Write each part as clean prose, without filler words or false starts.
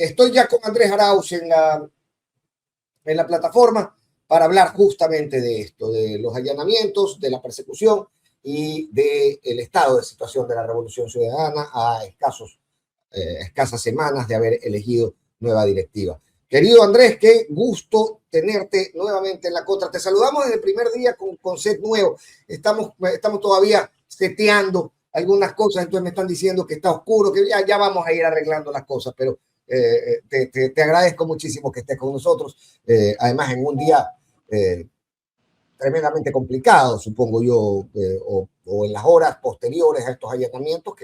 Estoy ya con Andrés Arauz en la plataforma para hablar justamente de esto, de los allanamientos, de la persecución y del estado de situación de la Revolución Ciudadana a escasas semanas de haber elegido nueva directiva. Querido Andrés, qué gusto tenerte nuevamente en la contra. Te saludamos desde el primer día con set nuevo. Estamos todavía seteando algunas cosas, entonces me están diciendo que está oscuro, que ya vamos a ir arreglando las cosas, pero te agradezco muchísimo que estés con nosotros, además en un día tremendamente complicado, supongo yo, o en las horas posteriores a estos allanamientos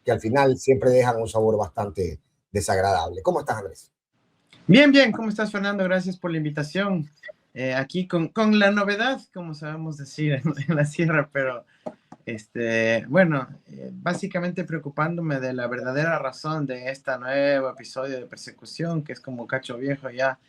que al final siempre dejan un sabor bastante desagradable. ¿Cómo estás, Andrés? Bien, bien. ¿Cómo estás, Fernando? Gracias por la invitación. Aquí con la novedad, como sabemos decir en la sierra, pero bueno, básicamente preocupándome de la verdadera razón de este nuevo episodio de persecución, que es como cacho viejo ya,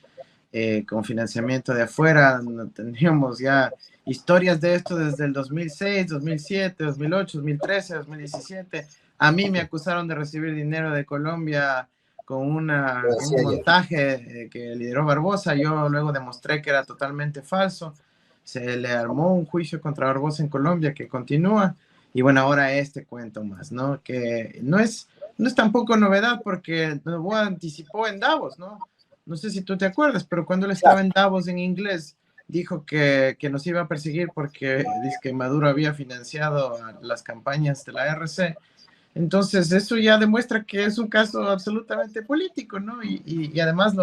con financiamiento de afuera. Teníamos ya historias de esto desde el 2006, 2007, 2008, 2013, 2017. A mí me acusaron de recibir dinero de Colombia con un montaje que lideró Barbosa. Yo luego demostré que era totalmente falso. Se le armó un juicio contra Barbosa en Colombia que continúa. Y bueno, ahora este cuento más, ¿no? Que no es tampoco novedad porque Noboa anticipó en Davos, ¿no? No sé si tú te acuerdas, pero cuando él estaba en Davos en inglés, dijo que nos iba a perseguir porque dice que Maduro había financiado las campañas de la RC. Entonces, eso ya demuestra que es un caso absolutamente político, ¿no? Y además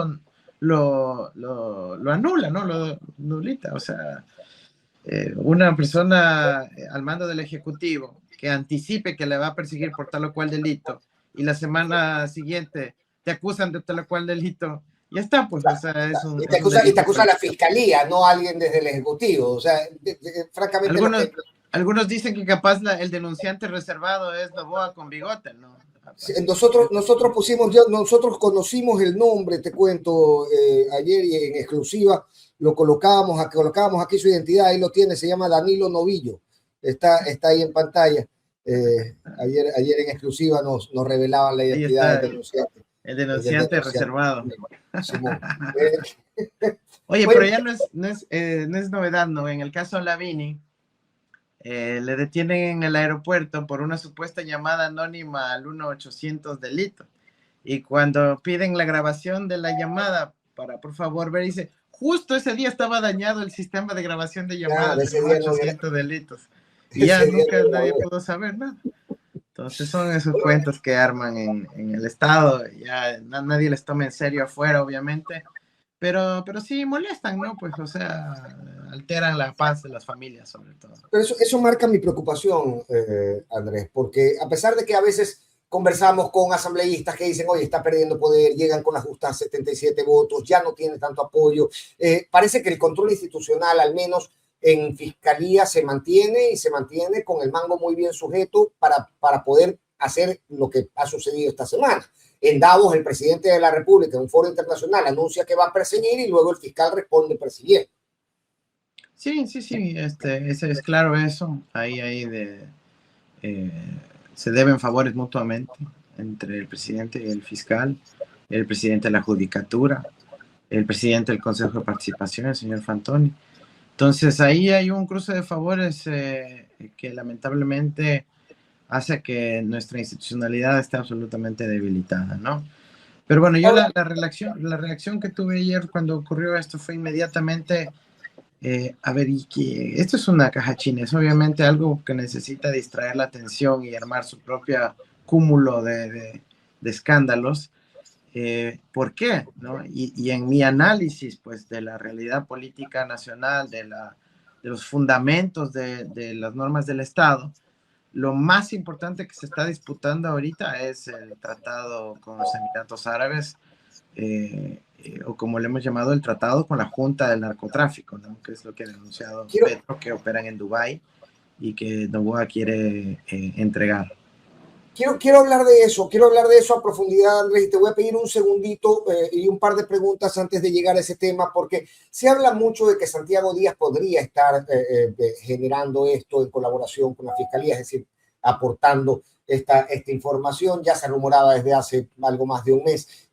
lo anula, ¿no? Lo nulita. O sea, una persona al mando del Ejecutivo que anticipe que le va a perseguir por tal o cual delito y la semana siguiente te acusan de tal o cual delito, ya está, pues, o sea, es un... Y te acusa la fiscalía, no alguien desde el Ejecutivo. O sea, francamente... Algunos dicen que capaz el denunciante reservado es Noboa con bigote, ¿no? Nosotros conocimos el nombre, te cuento, ayer y en exclusiva lo colocábamos aquí su identidad, ahí lo tiene, se llama Danilo Novillo, está ahí en pantalla. Ayer en exclusiva nos revelaban la identidad del denunciante. El denunciante reservado. Simón. Oye, pero ya no es novedad, ¿no? En el caso Lavini, le detienen en el aeropuerto por una supuesta llamada anónima al 1-800 delito. Y cuando piden la grabación de la llamada para, por favor, ver, dice, justo ese día estaba dañado el sistema de grabación de llamadas del 1-800 delitos. Y ya nunca nadie pudo saber nada. Entonces son esos cuentos que arman en el Estado. Ya nadie les toma en serio afuera, obviamente. Pero sí molestan, ¿no? Pues, o sea, alteran la paz de las familias, sobre todo. Pero eso marca mi preocupación, Andrés, porque a pesar de que a veces conversamos con asambleístas que dicen, oye, está perdiendo poder, llegan con las justas 77 votos, ya no tiene tanto apoyo, parece que el control institucional, al menos en fiscalía, se mantiene y se mantiene con el mango muy bien sujeto para poder hacer lo que ha sucedido esta semana. En Davos, el presidente de la República, en un foro internacional, anuncia que va a perseguir y luego el fiscal responde persiguiendo. Sí, es claro eso. Ahí se deben favores mutuamente entre el presidente y el fiscal, el presidente de la Judicatura, el presidente del Consejo de Participación, el señor Fantoni. Entonces ahí hay un cruce de favores que lamentablemente hace que nuestra institucionalidad esté absolutamente debilitada, ¿no? Pero bueno, yo la reacción que tuve ayer cuando ocurrió esto fue inmediatamente, a ver, y que esto es una caja china, es obviamente algo que necesita distraer la atención y armar su propio cúmulo de escándalos. ¿Por qué? ¿No? Y en mi análisis, pues, de la realidad política nacional, de los fundamentos de las normas del Estado, lo más importante que se está disputando ahorita es el tratado con los Emiratos Árabes, o como le hemos llamado, el tratado con la Junta del Narcotráfico, ¿no? Que es lo que ha denunciado Petro, que operan en Dubái y que Noboa quiere entregar. Quiero hablar de eso a profundidad, Andrés, y te voy a pedir un segundito y un par de preguntas antes de llegar a ese tema, porque se habla mucho de que Santiago Díaz podría estar generando esto en colaboración con la Fiscalía, es decir, aportando esta información, ya se rumoraba desde hace algo más de un mes.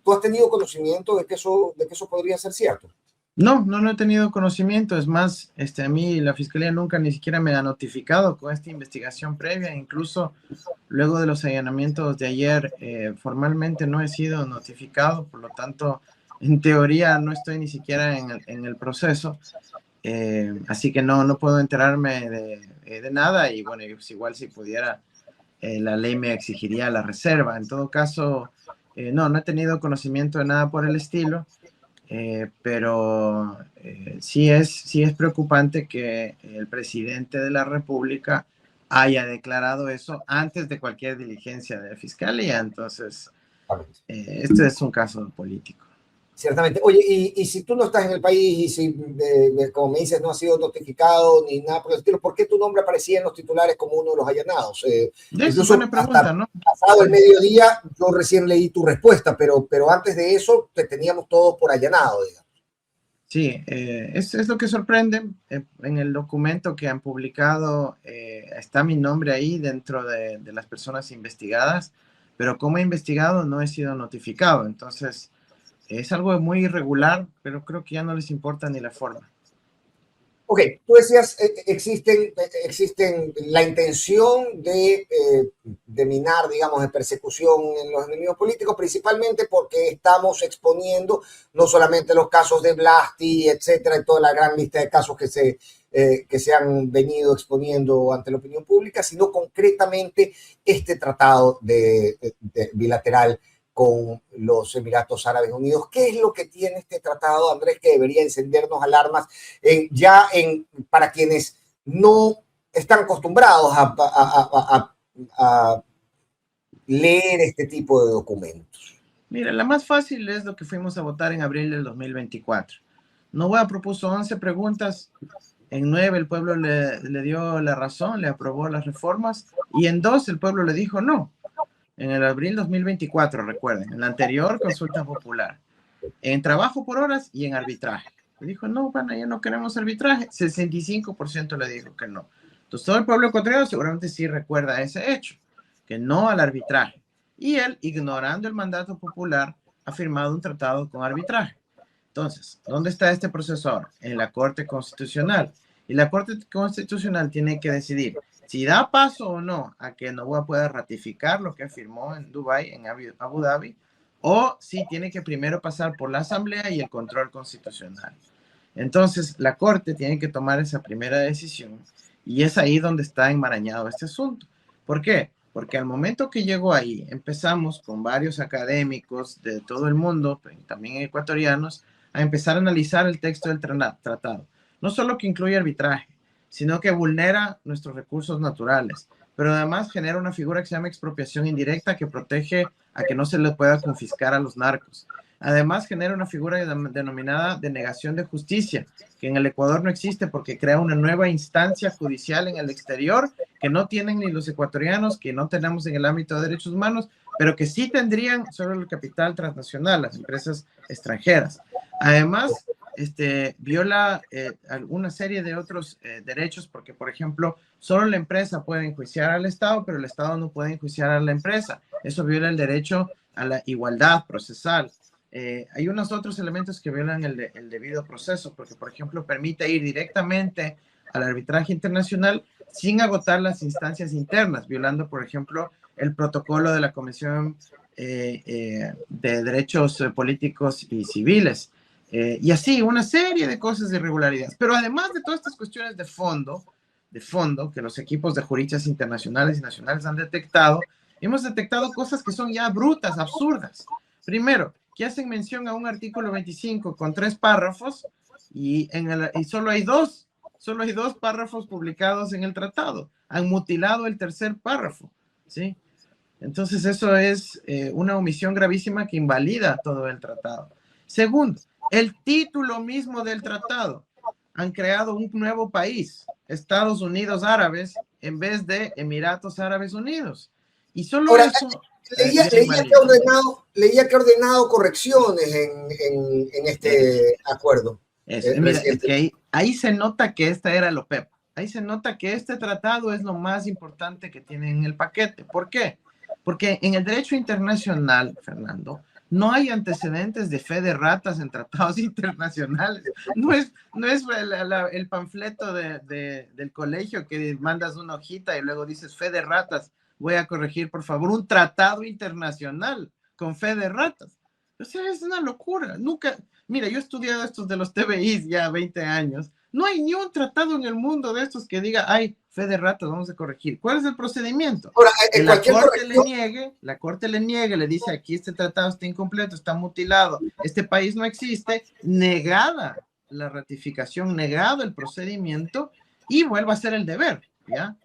¿Tú has tenido conocimiento de que eso podría ser cierto? No he tenido conocimiento. Es más, a mí la fiscalía nunca ni siquiera me ha notificado con esta investigación previa. Incluso luego de los allanamientos de ayer, formalmente no he sido notificado. Por lo tanto, en teoría no estoy ni siquiera en el proceso. Así que no puedo enterarme de nada. Y bueno, pues igual si pudiera, la ley me exigiría la reserva. En todo caso, no he tenido conocimiento de nada por el estilo. Pero sí es preocupante que el presidente de la República haya declarado eso antes de cualquier diligencia de la fiscalía. Entonces, este es un caso político. Ciertamente. Oye, y si tú no estás en el país y si, como me dices, no has sido notificado ni nada por el estilo, ¿por qué tu nombre aparecía en los titulares como uno de los allanados? Incluso buena pregunta, ¿no? Pasado el mediodía, yo recién leí tu respuesta, pero antes de eso te teníamos todo por allanado, digamos. Sí, es lo que sorprende. En el documento que han publicado está mi nombre ahí dentro de las personas investigadas, pero como he investigado no he sido notificado. Entonces, es algo muy irregular, pero creo que ya no les importa ni la forma. Ok, tú decías, existen la intención de minar, digamos, de persecución en los enemigos políticos, principalmente porque estamos exponiendo no solamente los casos de Blasti, etcétera, y toda la gran lista de casos que se han venido exponiendo ante la opinión pública, sino concretamente este tratado bilateral con los Emiratos Árabes Unidos. ¿Qué es lo que tiene este tratado, Andrés, que debería encendernos alarmas para quienes no están acostumbrados a leer este tipo de documentos? Mira, la más fácil es lo que fuimos a votar en abril del 2024. Noboa propuso 11 preguntas, en 9 el pueblo le dio la razón, le aprobó las reformas, y en 2 el pueblo le dijo no. En el abril 2024, recuerden, en la anterior consulta popular, en trabajo por horas y en arbitraje. Le dijo, no, pana, ya no queremos arbitraje. 65% le dijo que no. Entonces, todo el pueblo ecuatoriano seguramente sí recuerda ese hecho, que no al arbitraje. Y él, ignorando el mandato popular, ha firmado un tratado con arbitraje. Entonces, ¿dónde está este proceso ahora? En la Corte Constitucional. Y la Corte Constitucional tiene que decidir si da paso o no a que Noboa pueda ratificar lo que firmó en Dubái, en Abu Dhabi, o si tiene que primero pasar por la Asamblea y el control constitucional. Entonces, la Corte tiene que tomar esa primera decisión y es ahí donde está enmarañado este asunto. ¿Por qué? Porque al momento que llegó ahí, empezamos con varios académicos de todo el mundo, también ecuatorianos, a empezar a analizar el texto del tratado. No solo que incluye arbitraje, sino que vulnera nuestros recursos naturales, pero además genera una figura que se llama expropiación indirecta que protege a que no se le pueda confiscar a los narcos. Además genera una figura denominada denegación de justicia, que en el Ecuador no existe porque crea una nueva instancia judicial en el exterior que no tienen ni los ecuatorianos, que no tenemos en el ámbito de derechos humanos, pero que sí tendrían sobre el capital transnacional, las empresas extranjeras. Además, viola alguna serie de otros derechos, porque, por ejemplo, solo la empresa puede enjuiciar al Estado, pero el Estado no puede enjuiciar a la empresa. Eso viola el derecho a la igualdad procesal. Hay unos otros elementos que violan el debido proceso, porque, por ejemplo, permite ir directamente al arbitraje internacional sin agotar las instancias internas, violando, por ejemplo, el protocolo de la Comisión de Derechos Políticos y Civiles. Y así, una serie de cosas de irregularidades. Pero además de todas estas cuestiones de fondo que los equipos de juristas internacionales y nacionales han detectado, hemos detectado cosas que son ya brutas, absurdas. Primero, que hacen mención a un artículo 25 con 3 párrafos y solo hay dos párrafos publicados en el tratado. Han mutilado el tercer párrafo, ¿sí? Entonces eso es una omisión gravísima que invalida todo el tratado. Segundo, el título mismo del tratado. Han creado un nuevo país, Estados Unidos Árabes, en vez de Emiratos Árabes Unidos. Y solo Ahora, eso... leía que ha ordenado correcciones en este acuerdo. Mira, es que ahí se nota que esta era la OPEP. ahí se nota que este tratado es lo más importante que tiene en el paquete. ¿Por qué? Porque en el derecho internacional, Fernando, no hay antecedentes de fe de ratas en tratados internacionales. No es el panfleto del colegio que mandas una hojita y luego dices fe de ratas. Voy a corregir, por favor, un tratado internacional con fe de ratas. O sea, es una locura. Nunca, mira, yo he estudiado estos de los TBIs ya 20 años. No hay ni un tratado en el mundo de estos que diga, ay, fe de ratas, vamos a corregir. ¿Cuál es el procedimiento? Ahora, Que la cualquier corte corrección, la corte le niegue, le dice, aquí este tratado está incompleto, está mutilado, este país no existe, negada la ratificación, negado el procedimiento y vuelva a hacer el deber, ¿ya?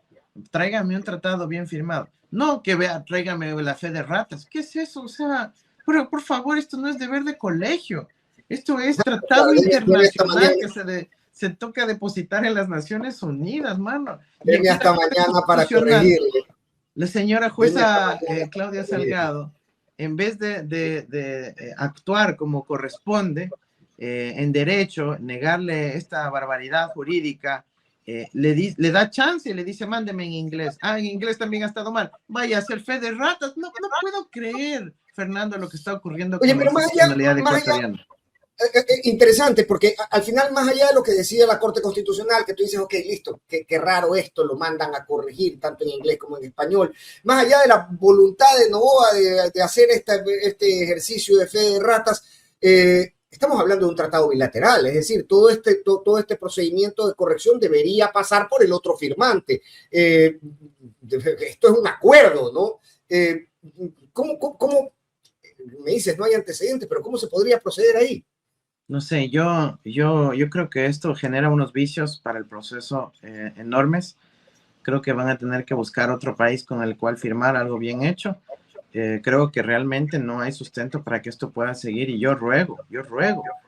Tráigame un tratado bien firmado. No que vea, tráigame la fe de ratas. ¿Qué es eso? O sea, pero por favor, esto no es deber de colegio. Esto es tratado esta mañana, internacional que se toca depositar en las Naciones Unidas, mano. Y deme aquí la hasta Corte mañana para Constitucional, corregirle. la señora Deme hasta jueza mañana para Claudia corregirle. Salgado, en vez de actuar como corresponde en derecho, negarle esta barbaridad jurídica, le da chance y le dice, mándeme en inglés. Ah, en inglés también ha estado mal. Vaya a hacer fe de ratas. No puedo creer, Fernando, lo que está ocurriendo Oye, con la pero institucionalidad ecuatoriana. interesante, porque al final, más allá de lo que decía la Corte Constitucional, que tú dices, ok, listo, qué raro esto, lo mandan a corregir tanto en inglés como en español, más allá de la voluntad de Noboa de hacer este ejercicio de fe de ratas, estamos hablando de un tratado bilateral, es decir, todo este procedimiento de corrección debería pasar por el otro firmante. Esto es un acuerdo, ¿no? ¿Cómo me dices, no hay antecedentes, pero cómo se podría proceder ahí? No sé, yo creo que esto genera unos vicios para el proceso enormes. Creo que van a tener que buscar otro país con el cual firmar algo bien hecho. Creo que realmente no hay sustento para que esto pueda seguir y yo ruego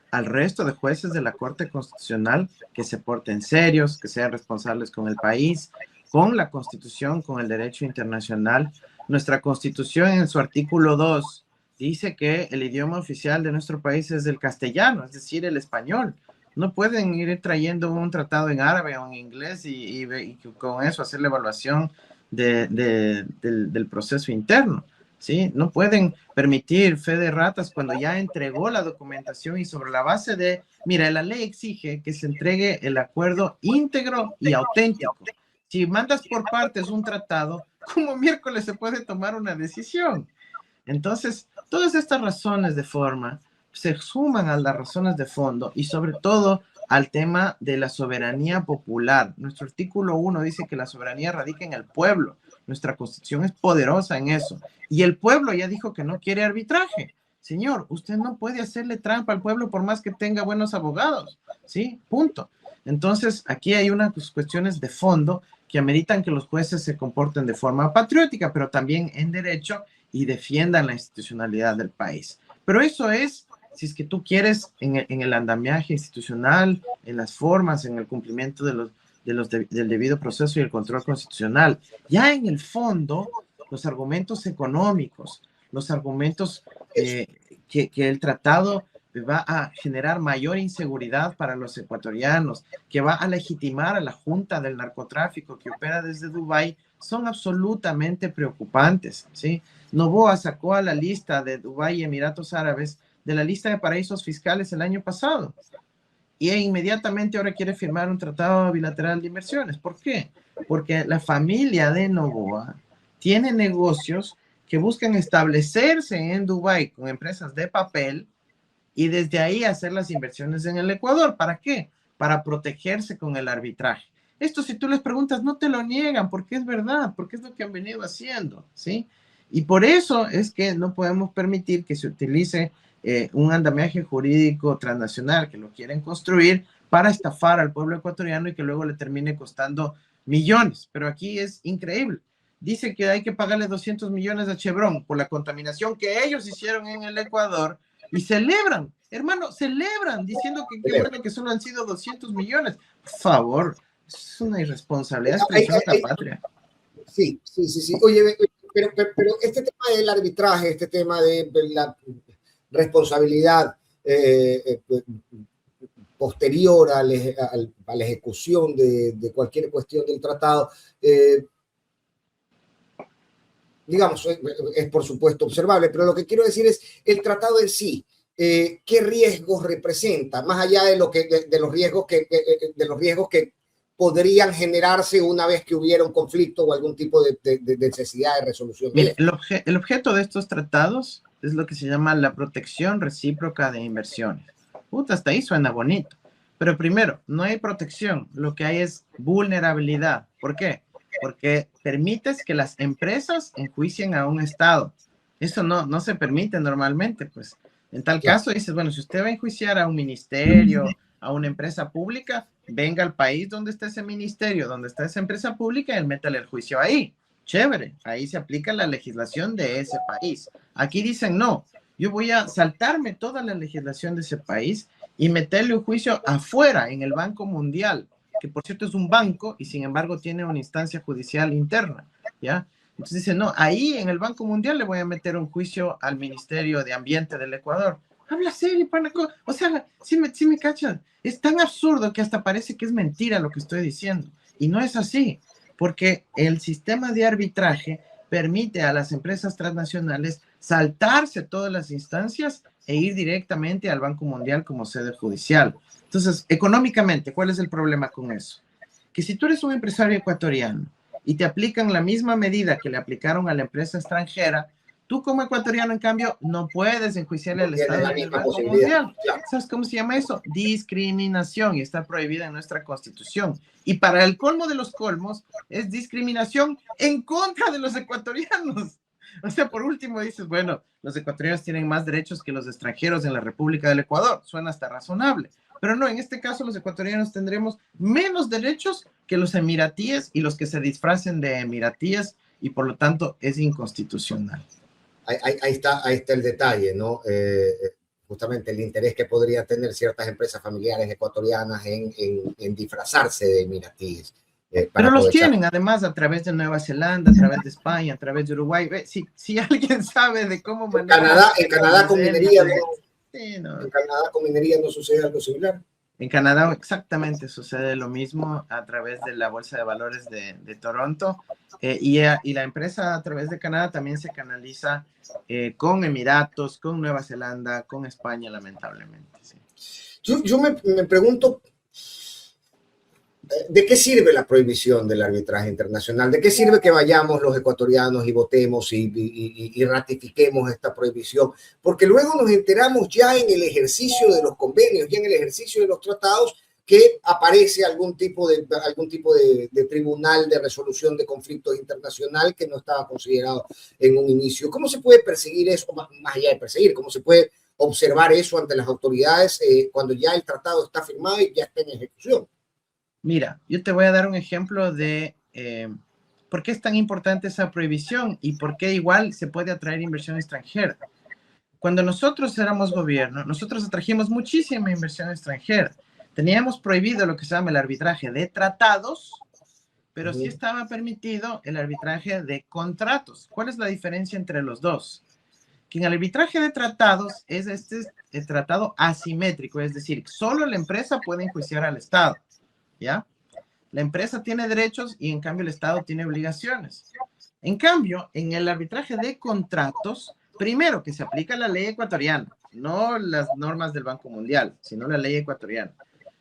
al resto de jueces de la Corte Constitucional que se porten serios, que sean responsables con el país, con la Constitución, con el derecho internacional. Nuestra Constitución en su artículo 2 dice que el idioma oficial de nuestro país es el castellano, es decir, el español. No pueden ir trayendo un tratado en árabe o en inglés y con eso hacer la evaluación del proceso interno, ¿sí? No pueden permitir fe de ratas cuando ya entregó la documentación y sobre la base de, mira, la ley exige que se entregue el acuerdo íntegro y auténtico. Si mandas por partes un tratado, ¿cómo miércoles se puede tomar una decisión? Entonces, todas estas razones de forma se suman a las razones de fondo y sobre todo al tema de la soberanía popular. Nuestro artículo 1 dice que la soberanía radica en el pueblo. Nuestra constitución es poderosa en eso. Y el pueblo ya dijo que no quiere arbitraje. Señor, usted no puede hacerle trampa al pueblo por más que tenga buenos abogados. ¿Sí? Punto. Entonces, aquí hay unas cuestiones de fondo que ameritan que los jueces se comporten de forma patriótica, pero también en derecho y defiendan la institucionalidad del país. Pero eso es, si es que tú quieres, en el andamiaje institucional, en las formas, en el cumplimiento del debido proceso y el control constitucional. Ya en el fondo, los argumentos económicos, los argumentos que el tratado va a generar mayor inseguridad para los ecuatorianos, que va a legitimar a la Junta del Narcotráfico que opera desde Dubái, son absolutamente preocupantes, ¿sí? Noboa sacó a la lista de Dubái y Emiratos Árabes de la lista de paraísos fiscales el año pasado y inmediatamente ahora quiere firmar un tratado bilateral de inversiones. ¿Por qué? Porque la familia de Noboa tiene negocios que buscan establecerse en Dubái con empresas de papel y desde ahí hacer las inversiones en el Ecuador. ¿Para qué? Para protegerse con el arbitraje. Esto, si tú les preguntas, no te lo niegan, porque es verdad, porque es lo que han venido haciendo, ¿sí? Y por eso es que no podemos permitir que se utilice un andamiaje jurídico transnacional que lo quieren construir para estafar al pueblo ecuatoriano y que luego le termine costando millones. Pero aquí es increíble. Dice que hay que pagarle 200 millones a Chevron por la contaminación que ellos hicieron en el Ecuador y celebran, hermano, celebran diciendo que qué bueno que solo han sido 200 millones. Por favor, es una irresponsabilidad, es traición a la patria. Sí. Oye, pero este tema del arbitraje, este tema de la responsabilidad posterior a la ejecución de cualquier cuestión del tratado, digamos, es por supuesto observable, pero lo que quiero decir es el tratado en sí. ¿Qué riesgos representa? Más allá de los riesgos que podrían generarse una vez que hubiera un conflicto o algún tipo de necesidad de resolución. Mire, el objeto de estos tratados es lo que se llama la protección recíproca de inversiones. Puta, hasta ahí suena bonito. Pero primero, no hay protección, lo que hay es vulnerabilidad. ¿Por qué? Porque permites que las empresas enjuicien a un Estado. Eso no se permite normalmente, pues. En tal caso, dices, bueno, si usted va a enjuiciar a un ministerio, a una empresa pública, venga al país donde está ese ministerio, donde está esa empresa pública, y métale el juicio ahí. Chévere, ahí se aplica la legislación de ese país. Aquí dicen, no, yo voy a saltarme toda la legislación de ese país y meterle un juicio afuera, en el Banco Mundial, que por cierto es un banco y sin embargo tiene una instancia judicial interna, ¿ya? Entonces dice, no, ahí en el Banco Mundial le voy a meter un juicio al Ministerio de Ambiente del Ecuador. Habla serio, panaco. O sea, sí me cachan. Es tan absurdo que hasta parece que es mentira lo que estoy diciendo. Y no es así, porque el sistema de arbitraje permite a las empresas transnacionales saltarse todas las instancias e ir directamente al Banco Mundial como sede judicial. Entonces, económicamente, ¿cuál es el problema con eso? Que si tú eres un empresario ecuatoriano y te aplican la misma medida que le aplicaron a la empresa extranjera, tú como ecuatoriano, en cambio, no puedes enjuiciarle al Estado en el Banco Mundial. Claro. ¿Sabes cómo se llama eso? Discriminación, y está prohibida en nuestra Constitución. Y para el colmo de los colmos, es discriminación en contra de los ecuatorianos. O sea, por último dices, bueno, los ecuatorianos tienen más derechos que los extranjeros en la República del Ecuador. Suena hasta razonable. Pero no, en este caso los ecuatorianos tendremos menos derechos que los emiratíes y los que se disfracen de emiratíes, y por lo tanto es inconstitucional. Ahí está el detalle, ¿no? Justamente el interés que podrían tener ciertas empresas familiares ecuatorianas en disfrazarse de emiratíes. Pero los tienen además a través de Nueva Zelanda, a través de España, a través de Uruguay. Si alguien sabe de cómo manejar... En Canadá con minería no. Sí, no. En Canadá con minería no sucede algo similar. En Canadá exactamente sucede lo mismo a través de la Bolsa de Valores de Toronto, y la empresa a través de Canadá también se canaliza con Emiratos, con Nueva Zelanda, con España, lamentablemente. Sí. Yo me pregunto, ¿de qué sirve la prohibición del arbitraje internacional? ¿De qué sirve que vayamos los ecuatorianos y votemos y ratifiquemos esta prohibición? Porque luego nos enteramos ya en el ejercicio de los convenios, ya en el ejercicio de los tratados, que aparece algún tipo de tribunal de resolución de conflictos internacional que no estaba considerado en un inicio. ¿Cómo se puede perseguir eso, más allá de perseguir? ¿Cómo se puede observar eso ante las autoridades cuando ya el tratado está firmado y ya está en ejecución? Mira, yo te voy a dar un ejemplo de por qué es tan importante esa prohibición y por qué igual se puede atraer inversión extranjera. Cuando nosotros éramos gobierno, nosotros atrajimos muchísima inversión extranjera. Teníamos prohibido lo que se llama el arbitraje de tratados, pero sí estaba permitido el arbitraje de contratos. ¿Cuál es la diferencia entre los dos? Que en el arbitraje de tratados es el tratado asimétrico, es decir, solo la empresa puede enjuiciar al Estado. ¿Ya? La empresa tiene derechos y en cambio el Estado tiene obligaciones. En cambio, en el arbitraje de contratos, primero que se aplica la ley ecuatoriana, no las normas del Banco Mundial, sino la ley ecuatoriana.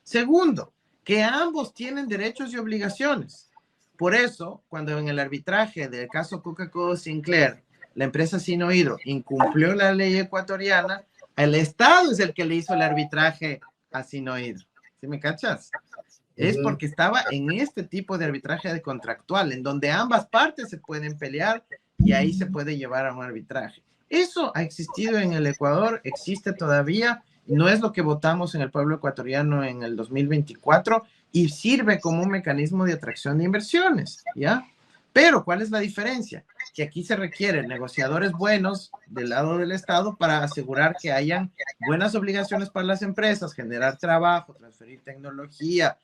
Segundo, que ambos tienen derechos y obligaciones. Por eso, cuando en el arbitraje del caso Coca-Cola Sinclair, la empresa Sinohydro incumplió la ley ecuatoriana, el Estado es el que le hizo el arbitraje a Sinohydro. ¿Sí me cachas? Es porque estaba en este tipo de arbitraje de contractual, en donde ambas partes se pueden pelear y ahí se puede llevar a un arbitraje. Eso ha existido en el Ecuador, existe todavía, no es lo que votamos en el pueblo ecuatoriano en el 2024 y sirve como un mecanismo de atracción de inversiones, ¿ya? Pero, ¿cuál es la diferencia? Que aquí se requieren negociadores buenos del lado del Estado para asegurar que hayan buenas obligaciones para las empresas, generar trabajo, transferir tecnología,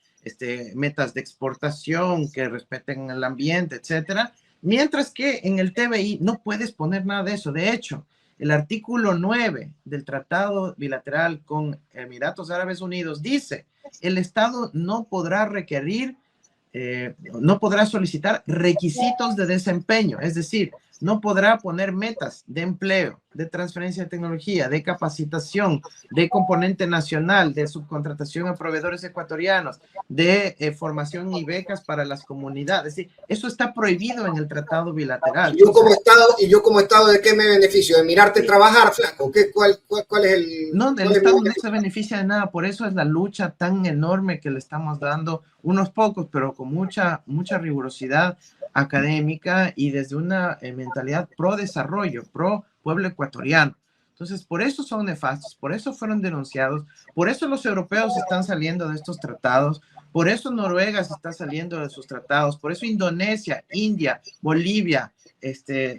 metas de exportación que respeten el ambiente, etcétera. Mientras que en el TBI no puedes poner nada de eso. De hecho, El artículo 9 del Tratado Bilateral con Emiratos Árabes Unidos dice, el Estado no podrá requerir, no podrá solicitar requisitos de desempeño, es decir, no podrá poner metas de empleo, de transferencia de tecnología, de capacitación, de componente nacional, de subcontratación a proveedores ecuatorianos, de formación y becas para las comunidades. Es decir, eso está prohibido en el tratado bilateral. Y yo como Estado, ¿de qué me beneficio? ¿De mirarte trabajar, flaco? ¿Cuál es el...? No, el Estado no se beneficia de nada, por eso es la lucha tan enorme que le estamos dando unos pocos, pero con mucha rigurosidad académica y desde una mentalidad pro desarrollo, pro pueblo ecuatoriano. Entonces, por eso son nefastos, por eso fueron denunciados, por eso los europeos están saliendo de estos tratados, por eso Noruega se está saliendo de sus tratados, por eso Indonesia, India, Bolivia,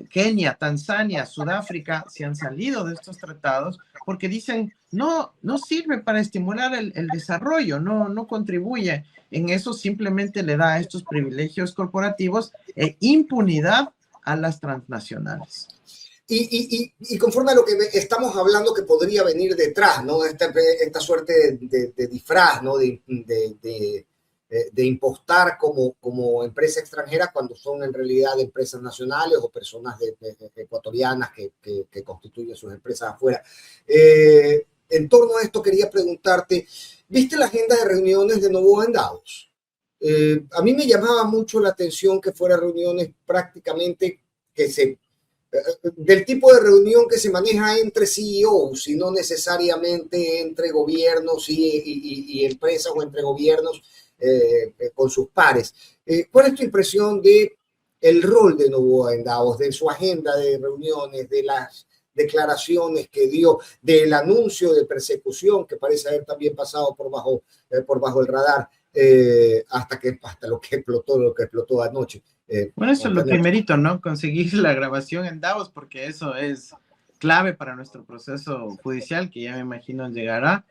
Kenia, Tanzania, Sudáfrica se han salido de estos tratados porque dicen, no sirve para estimular el desarrollo, no contribuye. En eso simplemente le da estos privilegios corporativos e impunidad a las transnacionales. Y conforme a lo que estamos hablando que podría venir detrás, ¿no? Esta suerte de disfraz, ¿no? De impostar como empresa extranjera cuando son en realidad empresas nacionales o personas ecuatorianas que constituyen sus empresas afuera. En torno a esto quería preguntarte, ¿viste la agenda de reuniones de Noboa en Davos? A mí me llamaba mucho la atención que fueran reuniones prácticamente del tipo de reunión que se maneja entre CEOs y no necesariamente entre gobiernos y empresas o entre gobiernos con sus pares. ¿Cuál es tu impresión de el rol de Noboa en Davos, de su agenda de reuniones, de las declaraciones que dio, del anuncio de persecución que parece haber también pasado por bajo el radar hasta lo que explotó anoche? Bueno, eso es lo primerito, ¿no? Conseguir la grabación en Davos, porque eso es clave para nuestro proceso judicial, que ya me imagino llegará,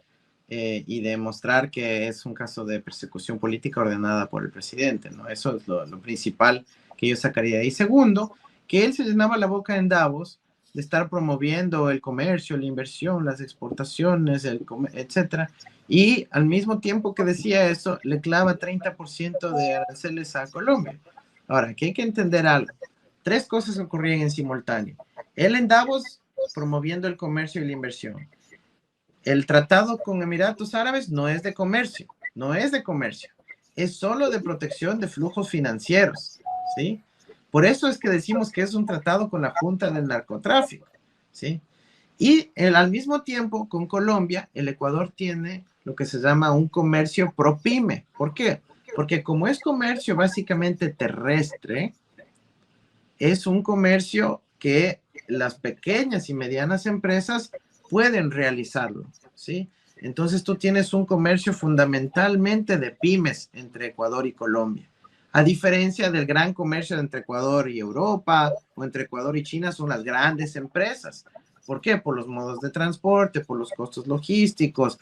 y demostrar que es un caso de persecución política ordenada por el presidente, ¿no? Eso es lo principal que yo sacaría. Y segundo, que él se llenaba la boca en Davos de estar promoviendo el comercio, la inversión, las exportaciones, etcétera, y al mismo tiempo que decía eso, le clava 30% de aranceles a Colombia. Ahora, aquí hay que entender algo. Tres cosas ocurrían en simultáneo. Él en Davos promoviendo el comercio y la inversión. El tratado con Emiratos Árabes no es de comercio, es solo de protección de flujos financieros, ¿sí? Por eso es que decimos que es un tratado con la Junta del Narcotráfico, ¿sí? Y al mismo tiempo, con Colombia, el Ecuador tiene lo que se llama un comercio pro pyme. ¿Por qué? Porque como es comercio básicamente terrestre, es un comercio que las pequeñas y medianas empresas pueden realizarlo, ¿sí? Entonces tú tienes un comercio fundamentalmente de pymes entre Ecuador y Colombia. A diferencia del gran comercio entre Ecuador y Europa o entre Ecuador y China, son las grandes empresas. ¿Por qué? Por los modos de transporte, por los costos logísticos,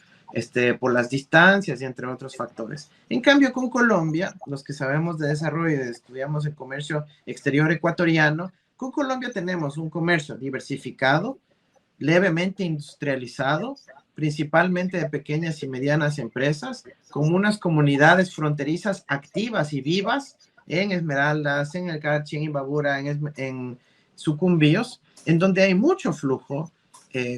por las distancias y entre otros factores. En cambio, con Colombia, los que sabemos de desarrollo y estudiamos el comercio exterior ecuatoriano, con Colombia tenemos un comercio diversificado, levemente industrializado, principalmente de pequeñas y medianas empresas, con unas comunidades fronterizas activas y vivas en Esmeraldas, en el Carchi, en Imbabura, en Sucumbíos, en donde hay mucho flujo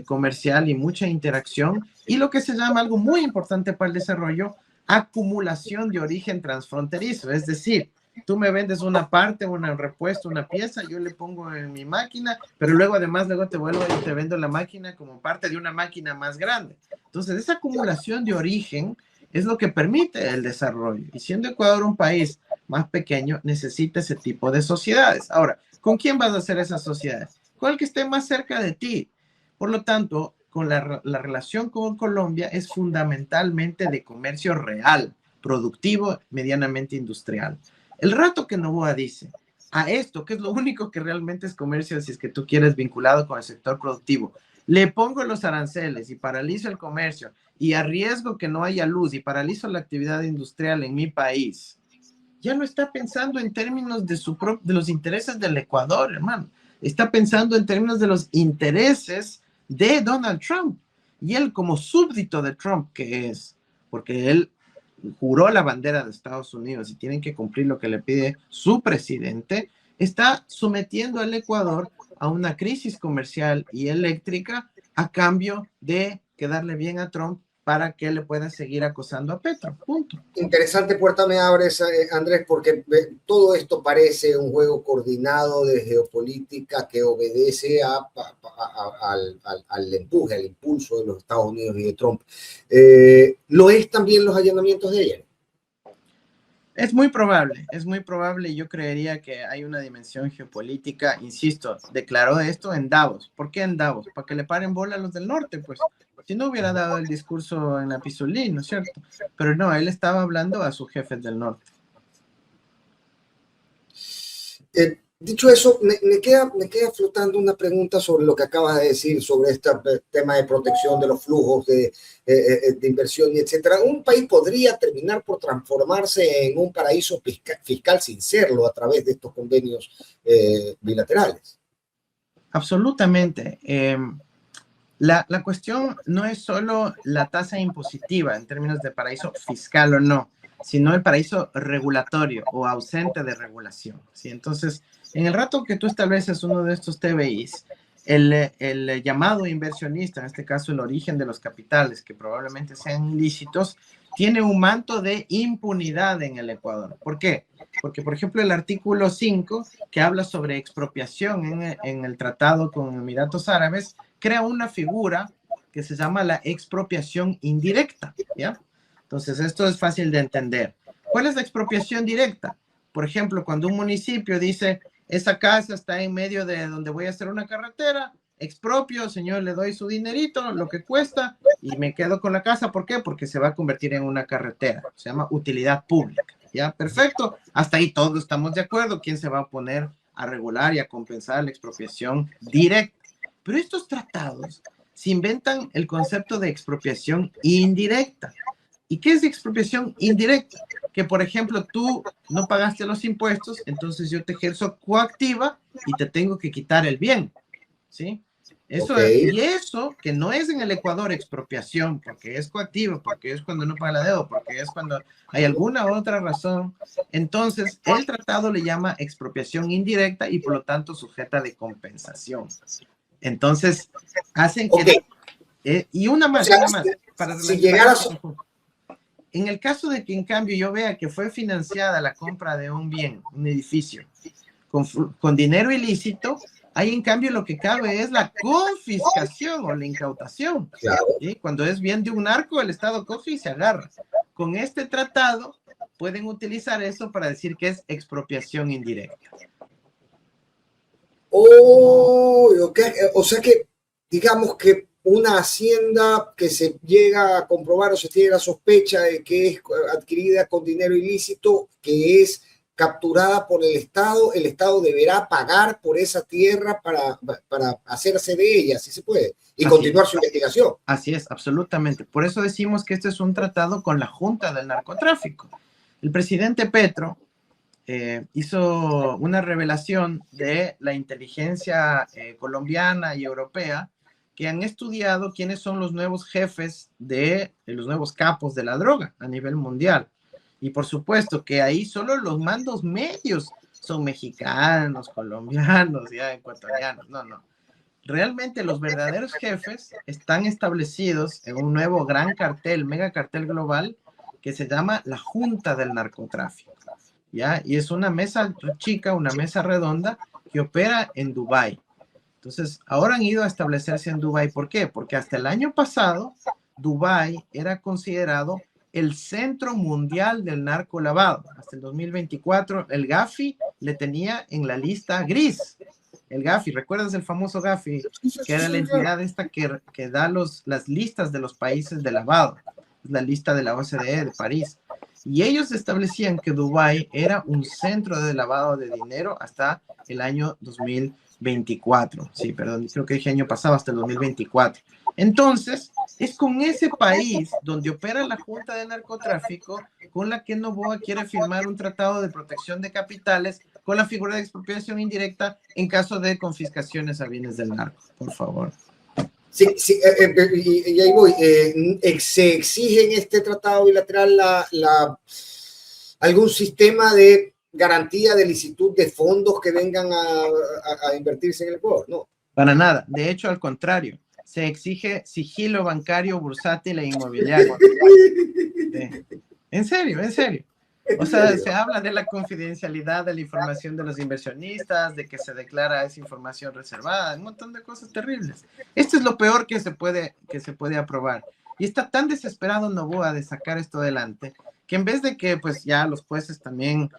comercial y mucha interacción, y lo que se llama algo muy importante para el desarrollo, acumulación de origen transfronterizo, es decir, tú me vendes una parte, un repuesto, una pieza, yo le pongo en mi máquina, pero luego además te vuelvo y te vendo la máquina como parte de una máquina más grande. Entonces, esa acumulación de origen es lo que permite el desarrollo. Y siendo Ecuador un país más pequeño, necesita ese tipo de sociedades. Ahora, ¿con quién vas a hacer esas sociedades? Con el que esté más cerca de ti. Por lo tanto, con la relación con Colombia es fundamentalmente de comercio real, productivo, medianamente industrial. El rato que Noboa dice a esto, que es lo único que realmente es comercio, si es que tú quieres vinculado con el sector productivo, le pongo los aranceles y paralizo el comercio y arriesgo que no haya luz y paralizo la actividad industrial en mi país, ya no está pensando en términos de los intereses del Ecuador, hermano. está pensando en términos de los intereses de Donald Trump. Y él, como súbdito de Trump que es, porque él juró la bandera de Estados Unidos y tienen que cumplir lo que le pide su presidente, está sometiendo al Ecuador a una crisis comercial y eléctrica a cambio de quedarle bien a Trump para que le pueda seguir acosando a Petro. Punto. Interesante puerta me abres, Andrés, porque todo esto parece un juego coordinado de geopolítica que obedece al empuje, al impulso de los Estados Unidos y de Trump. ¿Lo es también los allanamientos de ayer? Es muy probable y yo creería que hay una dimensión geopolítica, insisto, declaró esto en Davos. ¿Por qué en Davos? Para que le paren bola a los del norte, pues. Si no hubiera dado el discurso en la Pisolí, ¿no es cierto? Pero no, él estaba hablando a sus jefes del norte. Dicho eso, me queda flotando una pregunta sobre lo que acabas de decir, sobre este tema de protección de los flujos de inversión y etcétera. Un país podría terminar por transformarse en un paraíso fiscal sin serlo a través de estos convenios bilaterales. Absolutamente. La cuestión no es solo la tasa impositiva en términos de paraíso fiscal o no, sino el paraíso regulatorio o ausente de regulación, ¿sí? Entonces, en el rato que tú estableces uno de estos TBIs, el llamado inversionista, en este caso el origen de los capitales, que probablemente sean ilícitos, tiene un manto de impunidad en el Ecuador. ¿Por qué? Porque, por ejemplo, el artículo 5, que habla sobre expropiación en el tratado con Emiratos Árabes, crea una figura que se llama la expropiación indirecta, ¿ya? Entonces, esto es fácil de entender. ¿Cuál es la expropiación directa? Por ejemplo, cuando un municipio dice, esa casa está en medio de donde voy a hacer una carretera, expropio, señor, le doy su dinerito, lo que cuesta, y me quedo con la casa. ¿Por qué? Porque se va a convertir en una carretera. Se llama utilidad pública. ¿Ya? Perfecto. Hasta ahí todos estamos de acuerdo. ¿Quién se va a poner a regular y a compensar la expropiación directa? Pero estos tratados se inventan el concepto de expropiación indirecta. ¿Y qué es expropiación indirecta? Que, por ejemplo, tú no pagaste los impuestos, entonces yo te ejerzo coactiva y te tengo que quitar el bien, ¿sí? Eso es, y eso que no es en el Ecuador expropiación, porque es coactivo, porque es cuando no paga la deuda, porque es cuando hay alguna otra razón. Entonces, el tratado le llama expropiación indirecta y por lo tanto sujeta de compensación. Entonces, hacen que... y una más, para si llegara en el caso de que en cambio yo vea que fue financiada la compra de un bien, un edificio, con dinero ilícito, ahí en cambio lo que cabe es la confiscación o la incautación. Claro. ¿Sí? Cuando es bien de un narco, el Estado coge y se agarra. Con este tratado pueden utilizar eso para decir que es expropiación indirecta. Okay. O sea que, digamos que una hacienda que se llega a comprobar o se tiene la sospecha de que es adquirida con dinero ilícito, que es capturada por el Estado deberá pagar por esa tierra para hacerse de ella, si se puede, y continuar su investigación. Así es, absolutamente. Por eso decimos que este es un tratado con la Junta del Narcotráfico. El presidente Petro hizo una revelación de la inteligencia colombiana y europea que han estudiado quiénes son los nuevos jefes de los nuevos capos de la droga a nivel mundial. Y por supuesto que ahí solo los mandos medios son mexicanos, colombianos, ya ecuatorianos. No. Realmente los verdaderos jefes están establecidos en un nuevo gran cartel, mega cartel global que se llama la Junta del Narcotráfico. ¿Ya? Y es una mesa chica, una mesa redonda que opera en Dubái. Entonces, ahora han ido a establecerse en Dubái. ¿Por qué? Porque hasta el año pasado, Dubái era considerado el centro mundial del narcolavado. Hasta el 2024, el Gafi le tenía en la lista gris. El Gafi, ¿recuerdas el famoso Gafi? Que era la entidad esta que da las listas de los países de lavado. La lista de la OCDE de París. Y ellos establecían que Dubái era un centro de lavado de dinero hasta el año 2024. Sí, perdón, creo que dije año pasado, hasta el 2024. Entonces, es con ese país donde opera la Junta de Narcotráfico con la que Noboa quiere firmar un tratado de protección de capitales con la figura de expropiación indirecta en caso de confiscaciones a bienes del narco, por favor. Sí, sí, y ahí voy. Se exige en este tratado bilateral algún sistema de garantía de licitud de fondos que vengan a invertirse en el Ecuador, ¿no? Para nada. De hecho, al contrario, se exige sigilo bancario, bursátil e inmobiliario. Sí. En serio, en serio. O sea, se habla de la confidencialidad de la información de los inversionistas, de que se declara esa información reservada, un montón de cosas terribles. Esto es lo peor que se puede aprobar. Y está tan desesperado Noboa de sacar esto adelante, que en vez de que pues ya los jueces también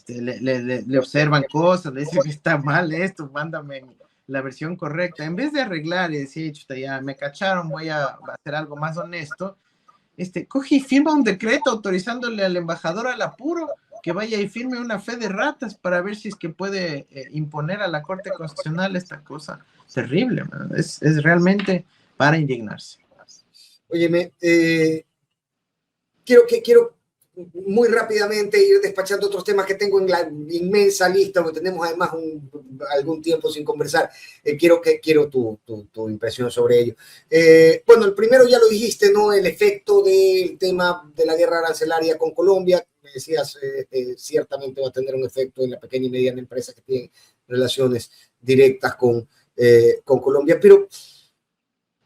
le observan cosas, le dicen que está mal esto, mándame la versión correcta, en vez de arreglar y decir, chuta, ya me cacharon, voy a hacer algo más honesto, coge y firma un decreto autorizándole al embajador al apuro que vaya y firme una fe de ratas para ver si es que puede imponer a la Corte Constitucional esta cosa terrible, man. Es realmente para indignarse. Óyeme, quiero muy rápidamente ir despachando otros temas que tengo en la inmensa lista, porque tenemos además algún tiempo sin conversar. Quiero tu impresión sobre ello. Bueno, el primero ya lo dijiste, ¿no? El efecto del tema de la guerra arancelaria con Colombia. Me decías, ciertamente va a tener un efecto en la pequeña y mediana empresa que tiene relaciones directas con Colombia. Pero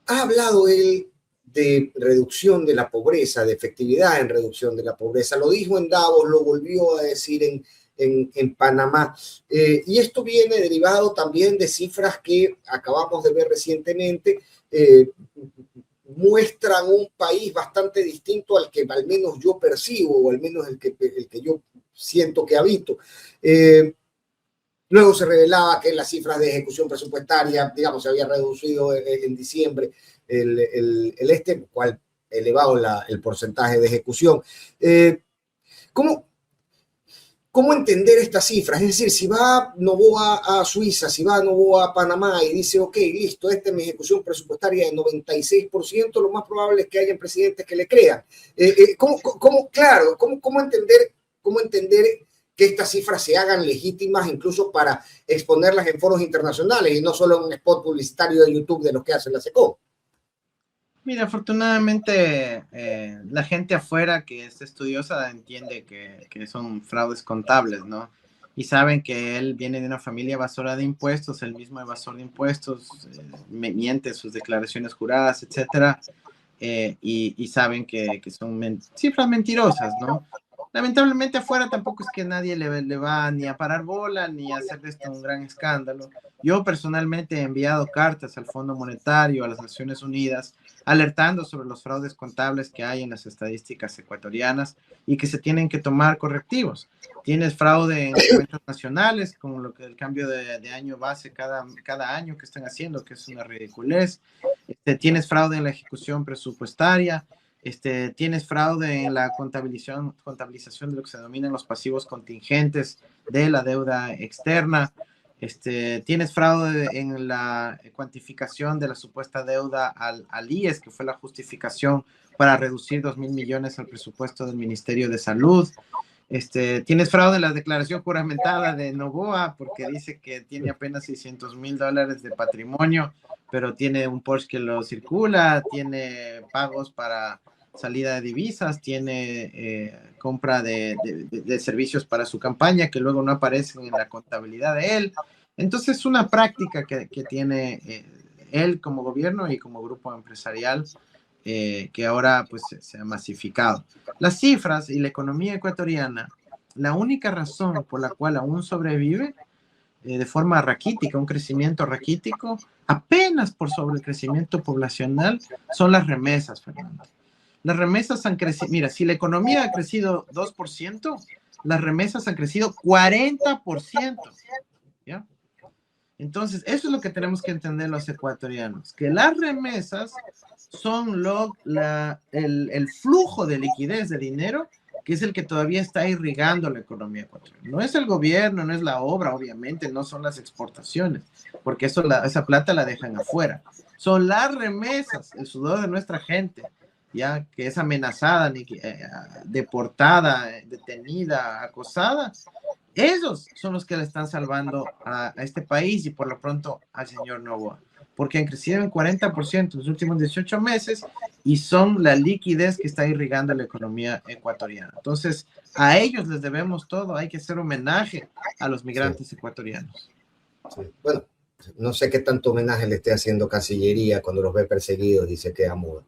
ha hablado él de reducción de la pobreza, de efectividad en reducción de la pobreza. Lo dijo en Davos, lo volvió a decir en Panamá. Y esto viene derivado también de cifras que acabamos de ver recientemente, muestran un país bastante distinto al que al menos yo percibo, o al menos el que yo siento que habito. Luego se revelaba que las cifras de ejecución presupuestaria, digamos, se había reducido en diciembre lo cual elevado el porcentaje de ejecución. ¿Cómo entender estas cifras? Es decir, si va Noboa a Suiza, si va Noboa a Panamá y dice, ok, listo, esta es mi ejecución presupuestaria de 96%, lo más probable es que hayan presidentes que le crean. ¿Cómo entender que estas cifras se hagan legítimas incluso para exponerlas en foros internacionales y no solo en un spot publicitario de YouTube de los que hace la SECO? Mira, afortunadamente la gente afuera que es estudiosa entiende que son fraudes contables, ¿no? Y saben que él viene de una familia evasora de impuestos, el mismo evasor de impuestos, miente sus declaraciones juradas, etcétera, y saben que son cifras mentirosas, ¿no? Lamentablemente afuera tampoco es que nadie le va ni a parar bola ni a hacer de esto un gran escándalo. Yo personalmente he enviado cartas al Fondo Monetario, a las Naciones Unidas, alertando sobre los fraudes contables que hay en las estadísticas ecuatorianas y que se tienen que tomar correctivos. Tienes fraude en cuentas nacionales, como lo que el cambio de año base cada año que están haciendo, que es una ridiculez. Tienes fraude en la ejecución presupuestaria. Tienes fraude en la contabilización de lo que se denominan los pasivos contingentes de la deuda externa. Tienes fraude en la cuantificación de la supuesta deuda al IES, que fue la justificación para reducir 2.000 millones al presupuesto del Ministerio de Salud. Tienes fraude en la declaración juramentada de Noboa, porque dice que tiene apenas $600,000 de patrimonio, pero tiene un Porsche que lo circula, tiene pagos para salida de divisas, tiene compra de servicios para su campaña que luego no aparecen en la contabilidad de él. Entonces es una práctica que tiene él como gobierno y como grupo empresarial que ahora pues se ha masificado. Las cifras y la economía ecuatoriana, la única razón por la cual aún sobrevive de forma raquítica, un crecimiento raquítico, apenas por sobre el crecimiento poblacional, son las remesas, Fernando. Las remesas han crecido, mira, si la economía ha crecido 2%, las remesas han crecido 40%, ¿ya? Entonces, eso es lo que tenemos que entender los ecuatorianos, que las remesas son el flujo de liquidez de dinero que es el que todavía está irrigando la economía ecuatoriana. No es el gobierno, no es la obra, obviamente, no son las exportaciones, porque esa plata la dejan afuera. Son las remesas, el sudor de nuestra gente, ya que es amenazada, deportada, detenida, acosada, Ellos son los que le están salvando a este país y por lo pronto al señor Noboa, porque han crecido en 40% en los últimos 18 meses y son la liquidez que está irrigando la economía ecuatoriana. Entonces, a ellos les debemos todo, hay que hacer homenaje a los migrantes Sí, ecuatorianos. sí. Bueno, no sé qué tanto homenaje le esté haciendo Cancillería cuando los ve perseguidos y se queda mudo.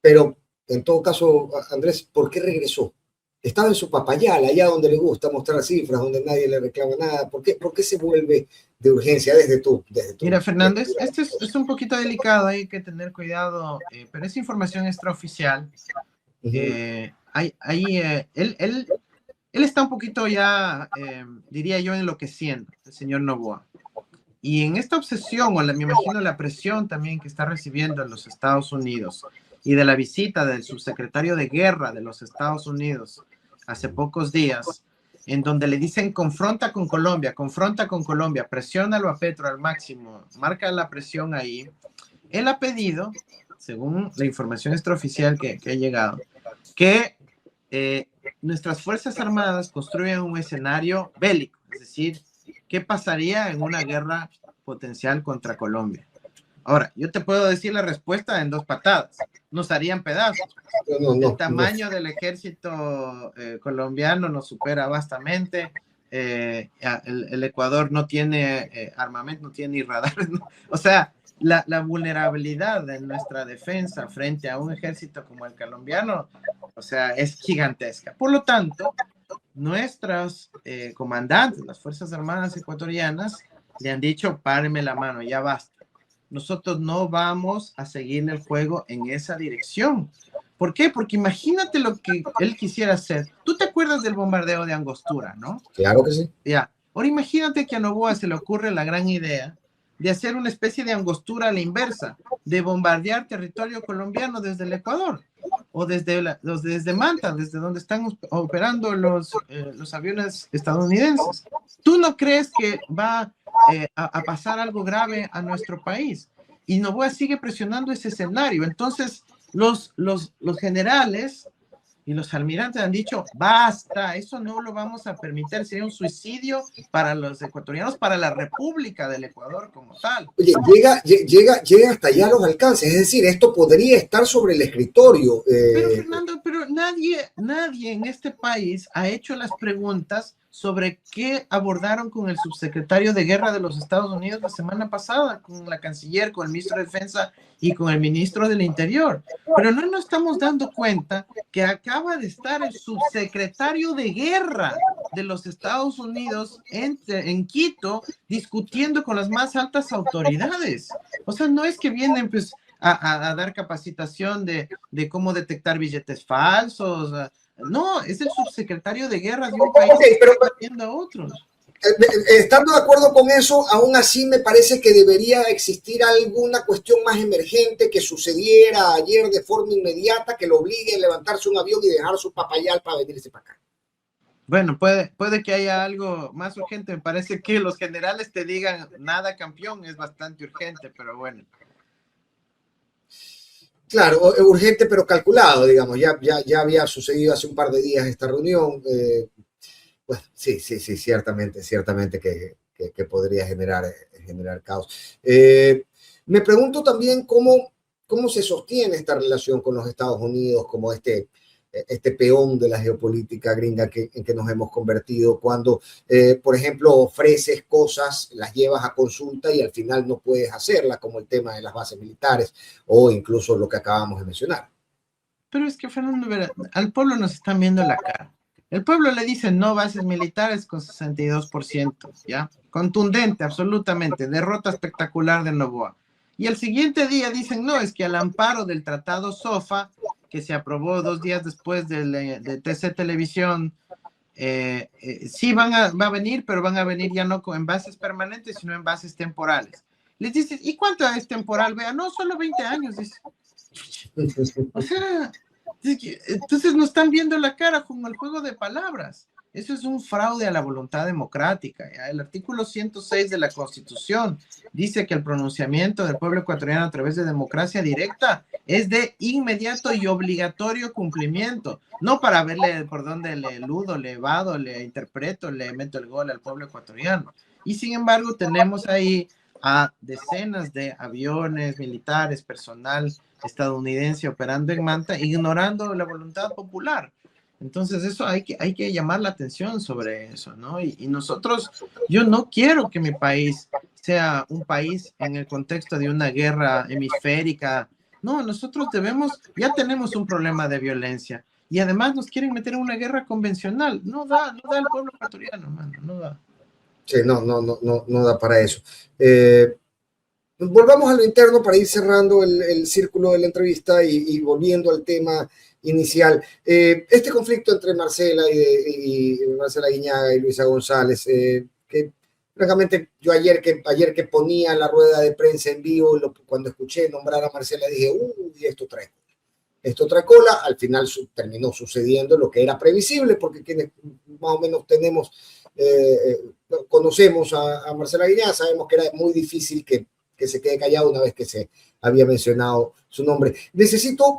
Pero en todo caso, Andrés, ¿por qué regresó? Estaba en su papayal, allá donde le gusta mostrar cifras, donde nadie le reclama nada. ¿Por qué se vuelve de urgencia desde tu Mira, Fernando, lectura? este es un poquito delicado, hay que tener cuidado, pero es información extraoficial. Uh -huh. Él está un poquito ya, diría yo, enloqueciendo, el señor Noboa. Y en esta obsesión, me imagino la presión también que está recibiendo en los Estados Unidos y de la visita del subsecretario de Guerra de los Estados Unidos hace pocos días, en donde le dicen confronta con Colombia, presiónalo a Petro al máximo, marca la presión ahí. Él ha pedido, según la información extraoficial que ha llegado, que nuestras Fuerzas Armadas construyan un escenario bélico, es decir, ¿qué pasaría en una guerra potencial contra Colombia? Ahora, yo te puedo decir la respuesta en 2 patadas. Nos harían pedazos. El tamaño del ejército colombiano nos supera vastamente. El Ecuador no tiene armamento, no tiene ni radares. ¿No? O sea, la vulnerabilidad de nuestra defensa frente a un ejército como el colombiano, o sea, es gigantesca. Por lo tanto, nuestros comandantes, las Fuerzas Armadas ecuatorianas, le han dicho, páreme la mano, ya basta. Nosotros no vamos a seguir el juego en esa dirección. ¿Por qué? Porque imagínate lo que él quisiera hacer. Tú te acuerdas del bombardeo de Angostura, ¿no? Claro que sí. Ya. Ahora imagínate que a Noboa se le ocurre la gran idea de hacer una especie de Angostura a la inversa, de bombardear territorio colombiano desde el Ecuador o desde Manta, desde donde están operando los aviones estadounidenses. ¿Tú no crees que va a pasar algo grave a nuestro país? Y Noboa sigue presionando ese escenario. Entonces, los generales y los almirantes han dicho, basta, eso no lo vamos a permitir, sería un suicidio para los ecuatorianos, para la República del Ecuador como tal. Oye, llega hasta allá los alcances, es decir, esto podría estar sobre el escritorio. Pero Fernando, pero nadie en este país ha hecho las preguntas sobre qué abordaron con el subsecretario de Guerra de los Estados Unidos la semana pasada, con la canciller, con el ministro de Defensa y con el ministro del Interior. Pero no nos estamos dando cuenta que acaba de estar el subsecretario de Guerra de los Estados Unidos en Quito discutiendo con las más altas autoridades. O sea, no es que vienen pues a dar capacitación de cómo detectar billetes falsos. No, es el subsecretario de Guerra de un país que está invadiendo a otros. Estando de acuerdo con eso, aún así me parece que debería existir alguna cuestión más emergente que sucediera ayer de forma inmediata que lo obligue a levantarse un avión y dejar su papayal para venirse para acá. Bueno, puede que haya algo más urgente. Me parece que los generales te digan nada campeón es bastante urgente, pero bueno. Claro, urgente pero calculado, digamos. Ya había sucedido hace un par de días esta reunión. Bueno, sí, ciertamente que podría generar caos. Me pregunto también cómo se sostiene esta relación con los Estados Unidos, como este peón de la geopolítica gringa en que nos hemos convertido, cuando, por ejemplo, ofreces cosas, las llevas a consulta y al final no puedes hacerlas, como el tema de las bases militares o incluso lo que acabamos de mencionar. Pero es que, Fernando, al pueblo nos están viendo la cara. El pueblo le dice no bases militares con 62%, ¿ya? Contundente, absolutamente, derrota espectacular de Noboa. Y el siguiente día dicen, no, es que al amparo del Tratado SOFA, que se aprobó 2 días después de TC Televisión, sí va a venir, pero van a venir ya no en bases permanentes, sino en bases temporales. Les dices, ¿y cuánto es temporal? Vea, no, solo 20 años, dice. O sea, entonces nos están viendo la cara con el juego de palabras. Eso es un fraude a la voluntad democrática. ¿Ya? El artículo 106 de la Constitución dice que el pronunciamiento del pueblo ecuatoriano a través de democracia directa es de inmediato y obligatorio cumplimiento, no para verle por dónde le eludo, le evado, le interpreto, le meto el gol al pueblo ecuatoriano. Y sin embargo tenemos ahí a decenas de aviones militares, personal estadounidense operando en Manta, ignorando la voluntad popular. Entonces, eso hay que llamar la atención sobre eso, ¿no? Y nosotros, yo no quiero que mi país sea un país en el contexto de una guerra hemisférica. No, nosotros debemos, ya tenemos un problema de violencia y además nos quieren meter en una guerra convencional. No da el pueblo ecuatoriano, mano, no da. Sí, no da para eso. Volvamos a lo interno para ir cerrando el círculo de la entrevista y volviendo al tema inicial. Este conflicto entre Marcela y Marcela Guiñaga y Luisa González, que francamente yo ayer que ponía la rueda de prensa en vivo, cuando escuché nombrar a Marcela dije, esto trae cola, al final terminó sucediendo lo que era previsible, porque quienes más o menos conocemos a Marcela Guiñaga, sabemos que era muy difícil que se quede callado una vez que se había mencionado su nombre. Necesito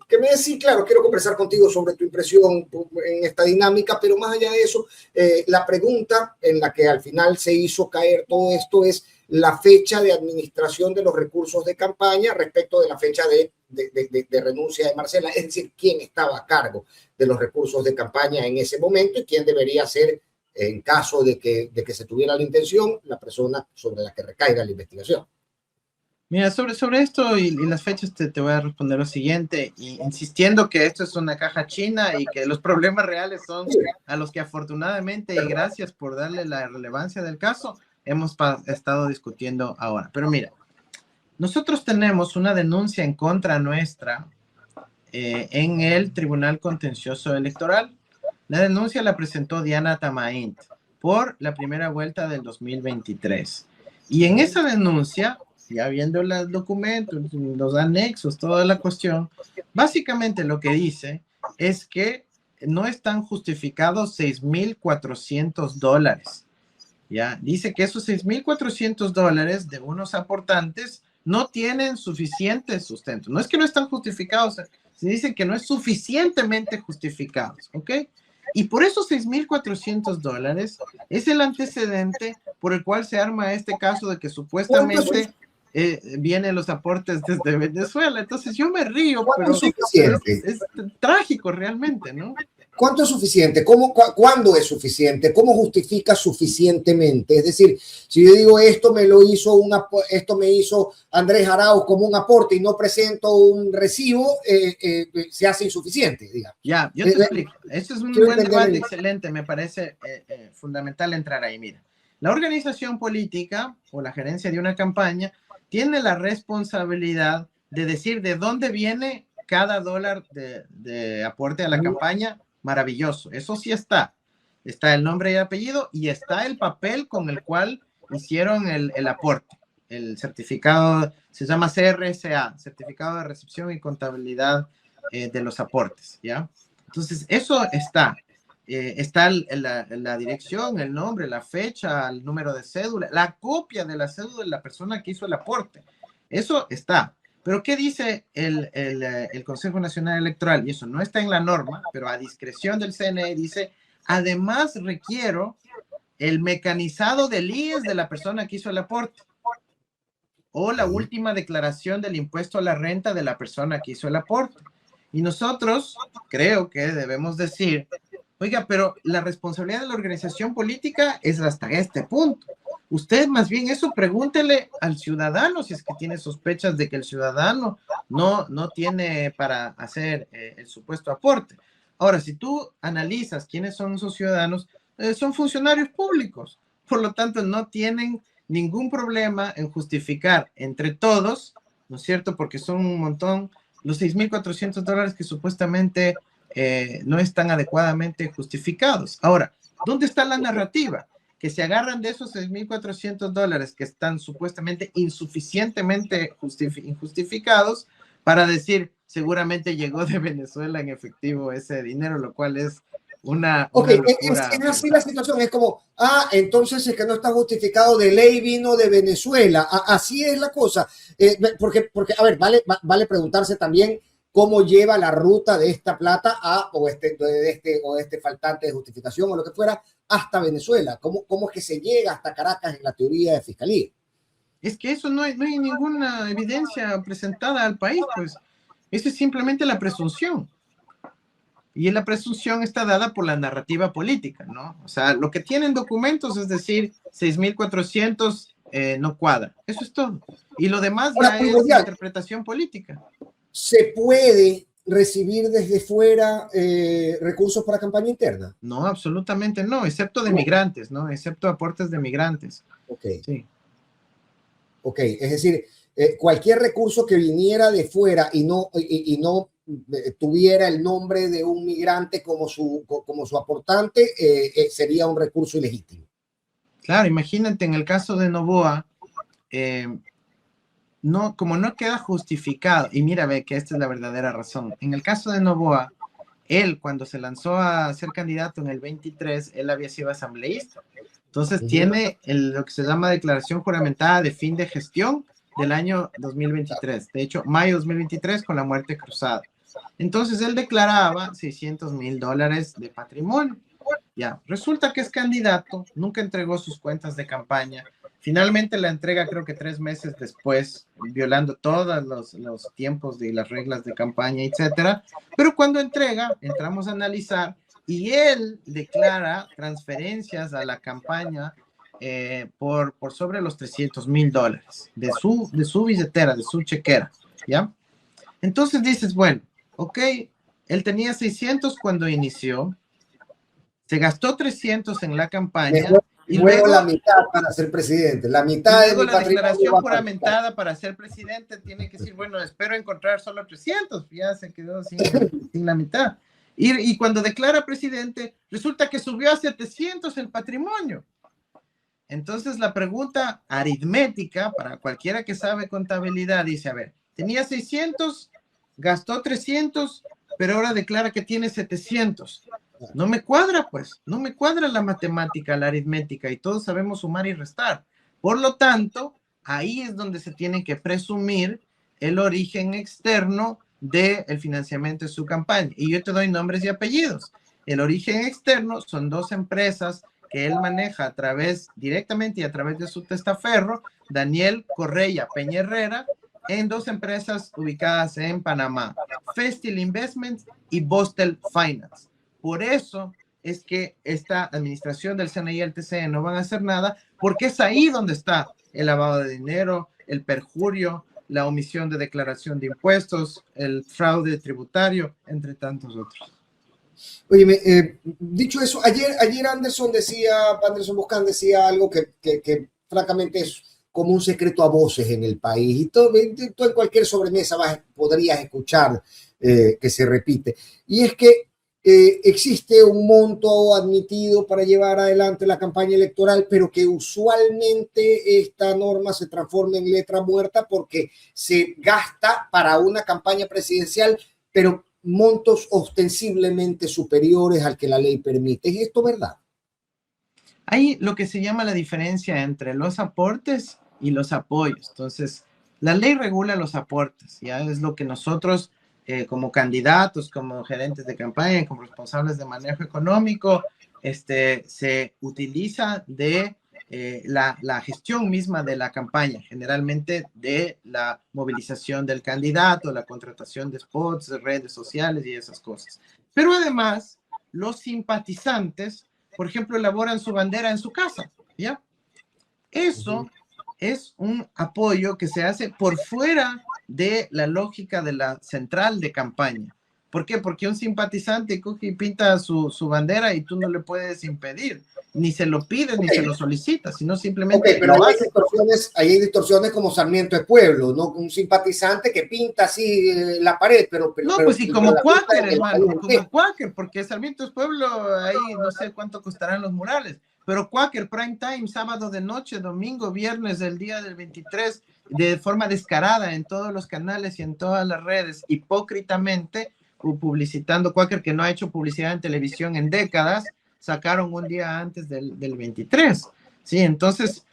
que me des, sí, claro, quiero conversar contigo sobre tu impresión en esta dinámica, pero más allá de eso, la pregunta en la que al final se hizo caer todo esto es la fecha de administración de los recursos de campaña respecto de la fecha de renuncia de Marcela, es decir, quién estaba a cargo de los recursos de campaña en ese momento y quién debería ser, en caso de que se tuviera la intención, la persona sobre la que recaiga la investigación. Mira, sobre esto y las fechas te voy a responder lo siguiente, y insistiendo que esto es una caja china y que los problemas reales son a los que afortunadamente y gracias por darle la relevancia del caso, hemos estado discutiendo ahora. Pero mira, nosotros tenemos una denuncia en contra nuestra en el Tribunal Contencioso Electoral. La denuncia la presentó Diana Tamaint por la primera vuelta del 2023. Y en esa denuncia, ya viendo los documentos, los anexos, toda la cuestión, básicamente lo que dice es que no están justificados $6,400. ¿Ya? Dice que esos $6,400 de unos aportantes no tienen suficiente sustento. No es que no están justificados, se dice que no es suficientemente justificados, ¿ok? Y por esos $6,400 es el antecedente por el cual se arma este caso de que supuestamente vienen los aportes desde Venezuela. Entonces yo me río, pero es trágico realmente, ¿no? ¿Cuánto es suficiente? ¿Cuándo es suficiente? ¿Cómo justifica suficientemente? Es decir, si yo digo esto me hizo Andrés Arauz como un aporte y no presento un recibo, se hace insuficiente, digamos. Ya, yo te explico. Esto es un buen debate, excelente, me parece fundamental entrar ahí. Mira, la organización política o la gerencia de una campaña tiene la responsabilidad de decir de dónde viene cada dólar de aporte a la campaña. Maravilloso, eso sí está. Está el nombre y apellido y está el papel con el cual hicieron el aporte. El certificado se llama CRSA, Certificado de Recepción y Contabilidad de los Aportes, ¿ya? Entonces, eso está. Está la dirección, el nombre, la fecha, el número de cédula, la copia de la cédula de la persona que hizo el aporte. Eso está. Pero ¿qué dice el Consejo Nacional Electoral? Y eso no está en la norma, pero a discreción del CNE dice, además requiero el mecanizado del IES de la persona que hizo el aporte o la última declaración del impuesto a la renta de la persona que hizo el aporte. Y nosotros creo que debemos decir, oiga, pero la responsabilidad de la organización política es hasta este punto. Usted más bien eso pregúntele al ciudadano si es que tiene sospechas de que el ciudadano no tiene para hacer el supuesto aporte. Ahora, si tú analizas quiénes son esos ciudadanos, son funcionarios públicos. Por lo tanto, no tienen ningún problema en justificar entre todos, ¿no es cierto? Porque son un montón, los $6,400 que supuestamente no están adecuadamente justificados. Ahora, ¿dónde está la narrativa? Que se agarran de esos $6,400 que están supuestamente insuficientemente injustificados para decir seguramente llegó de Venezuela en efectivo ese dinero, lo cual es Ok, una es locura así la pensar. situación, es como, entonces es que no está justificado, de ley vino de Venezuela, así es la cosa. Porque, a ver, vale preguntarse también cómo lleva la ruta de esta plata o este faltante de justificación o lo que fuera hasta Venezuela, cómo es que se llega hasta Caracas en la teoría de fiscalía. Es que eso no hay ninguna evidencia presentada al país, pues eso es simplemente la presunción. Y la presunción está dada por la narrativa política, ¿no? O sea, lo que tienen documentos, es decir, 6.400 no cuadra. Eso es todo. Y lo demás Ahora, ya es primordial, interpretación política. ¿se puede recibir desde fuera recursos para campaña interna? No, absolutamente no, excepto de migrantes, ¿no? Excepto aportes de migrantes. Ok. Sí. Ok, es decir, cualquier recurso que viniera de fuera y no tuviera el nombre de un migrante como su aportante, sería un recurso ilegítimo. Claro, imagínate en el caso de Novoa, eh, no, como no queda justificado, y mira, ve que esta es la verdadera razón. En el caso de Novoa, él cuando se lanzó a ser candidato en el 23, él había sido asambleísta. Entonces tiene lo que se llama declaración juramentada de fin de gestión del año 2023. De hecho, mayo 2023 con la muerte cruzada. Entonces él declaraba $600,000 de patrimonio. Ya, resulta que es candidato, nunca entregó sus cuentas de campaña. Finalmente la entrega creo que 3 meses después, violando todos los tiempos de las reglas de campaña, etcétera. Pero cuando entrega, entramos a analizar y él declara transferencias a la campaña por sobre los $300,000 de su billetera, de su chequera, ¿ya? Entonces dices, bueno, ok, él tenía 600 cuando inició, se gastó 300 en la campaña Y luego la mitad para ser presidente. La y mitad de luego mi la patrimonio declaración va para el Estado. juramentada para ser presidente tiene que decir, bueno, espero encontrar solo 300, ya se quedó sin la mitad. Y cuando declara presidente, resulta que subió a 700 el patrimonio. Entonces la pregunta aritmética para cualquiera que sabe contabilidad dice, a ver, tenía 600, gastó 300, pero ahora declara que tiene 700. No me cuadra, pues, no me cuadra la matemática, la aritmética, y todos sabemos sumar y restar. Por lo tanto, ahí es donde se tiene que presumir el origen externo del financiamiento de su campaña. Y yo te doy nombres y apellidos. El origen externo son dos empresas que él maneja a través, directamente y a través de su testaferro, Daniel Correia Peña Herrera, en dos empresas ubicadas en Panamá, Festil Investments y Bostel Finance. Por eso es que esta administración del CNI y el TCE no van a hacer nada, porque es ahí donde está el lavado de dinero, el perjurio, la omisión de declaración de impuestos, el fraude tributario, entre tantos otros. Oye, dicho eso, ayer Anderson Boscan decía algo que francamente es como un secreto a voces en el país. Y tú en cualquier sobremesa podrías escuchar que se repite. Y es que existe un monto admitido para llevar adelante la campaña electoral, pero que usualmente esta norma se transforma en letra muerta porque se gasta para una campaña presidencial, pero montos ostensiblemente superiores al que la ley permite. ¿Es esto verdad? Hay lo que se llama la diferencia entre los aportes y los apoyos. Entonces, la ley regula los aportes, ya es lo que nosotros como candidatos, como gerentes de campaña, como responsables de manejo económico, se utiliza de la gestión misma de la campaña, generalmente de la movilización del candidato, la contratación de spots, de redes sociales y esas cosas. Pero además, los simpatizantes, por ejemplo, elaboran su bandera en su casa, ¿ya? Eso es un apoyo que se hace por fuera de la lógica de la central de campaña. ¿Por qué? Porque un simpatizante coge y pinta su bandera y tú no le puedes impedir, ni se lo pides, ni se lo solicitas, sino simplemente Pero lo hace. ahí hay distorsiones como Sarmiento de Pueblo, ¿no? Un simpatizante que pinta así la pared, No, pues y como la pinta Quaker, en el país hermano, como entero. Quaker, porque Sarmiento es pueblo, ahí no sé cuánto costarán los murales, pero Quaker, prime time, sábado de noche, domingo, viernes del día del 23, de forma descarada en todos los canales y en todas las redes, hipócritamente, publicitando, Quaker, que no ha hecho publicidad en televisión en décadas, sacaron un día antes del 23. Sí, entonces,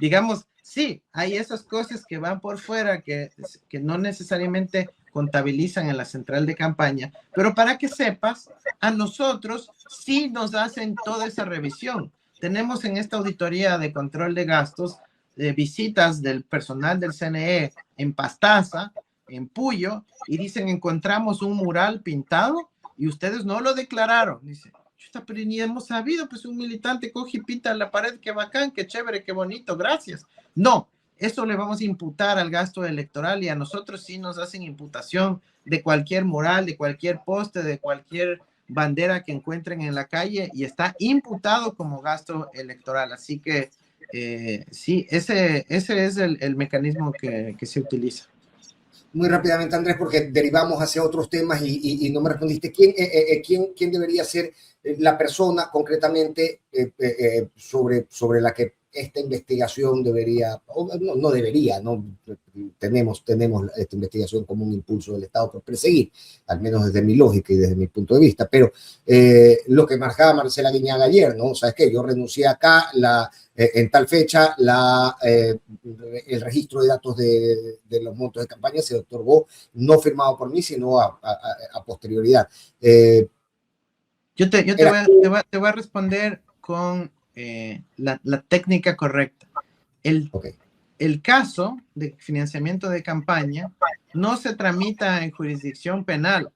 digamos, sí, hay esas cosas que van por fuera que no necesariamente contabilizan en la central de campaña, pero para que sepas, a nosotros sí nos hacen toda esa revisión. Tenemos en esta auditoría de control de gastos visitas del personal del CNE en Pastaza, en Puyo, y dicen, encontramos un mural pintado y ustedes no lo declararon. Dice, pero ni hemos sabido, pues un militante coge y pinta la pared, qué bacán, qué chévere, qué bonito, gracias. No, eso le vamos a imputar al gasto electoral y a nosotros sí nos hacen imputación de cualquier mural, de cualquier poste, de cualquier bandera que encuentren en la calle y está imputado como gasto electoral. Así que sí, ese es el mecanismo que se utiliza. Muy rápidamente, Andrés, porque derivamos hacia otros temas y no me respondiste. ¿Quién debería ser la persona concretamente sobre la que esta investigación debería, no debería, no tenemos esta investigación como un impulso del Estado por perseguir, al menos desde mi lógica y desde mi punto de vista, pero lo que marcaba Marcela Guiñaga ayer, ¿no? ¿Sabes qué? Yo renuncié acá, en tal fecha, el registro de datos de los montos de campaña se otorgó, no firmado por mí, sino a posterioridad. Yo te voy a responder con la técnica correcta. El caso de financiamiento de campaña no se tramita en jurisdicción penal,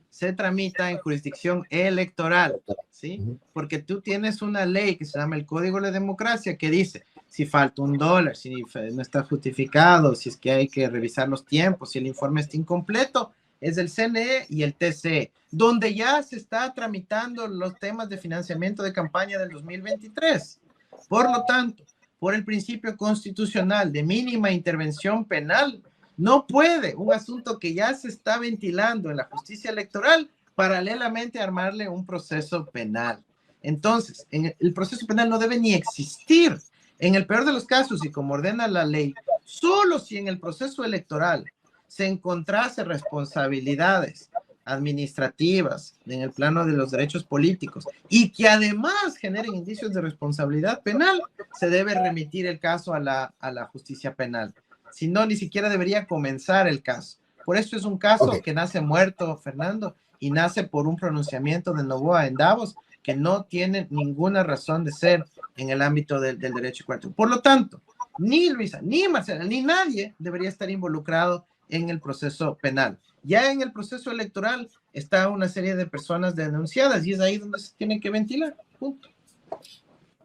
se tramita en jurisdicción electoral, ¿sí? Porque tú tienes una ley que se llama el Código de la Democracia que dice si falta $1, si no está justificado, si es que hay que revisar los tiempos, si el informe está incompleto, es el CNE y el TCE, donde ya se está tramitando los temas de financiamiento de campaña del 2023. Por lo tanto, por el principio constitucional de mínima intervención penal, no puede un asunto que ya se está ventilando en la justicia electoral paralelamente armarle un proceso penal. Entonces, el proceso penal no debe ni existir. En el peor de los casos, y como ordena la ley, solo si en el proceso electoral se encontrase responsabilidades administrativas en el plano de los derechos políticos y que además generen indicios de responsabilidad penal, se debe remitir el caso a la justicia penal. Si no, ni siquiera debería comenzar el caso. Por eso es un caso que nace muerto, Fernando, y nace por un pronunciamiento de Noboa en Davos que no tiene ninguna razón de ser en el ámbito del derecho cuarto. Por lo tanto, ni Luisa, ni Marcela, ni nadie debería estar involucrado en el proceso penal. Ya en el proceso electoral está una serie de personas denunciadas y es ahí donde se tiene que ventilar. Punto.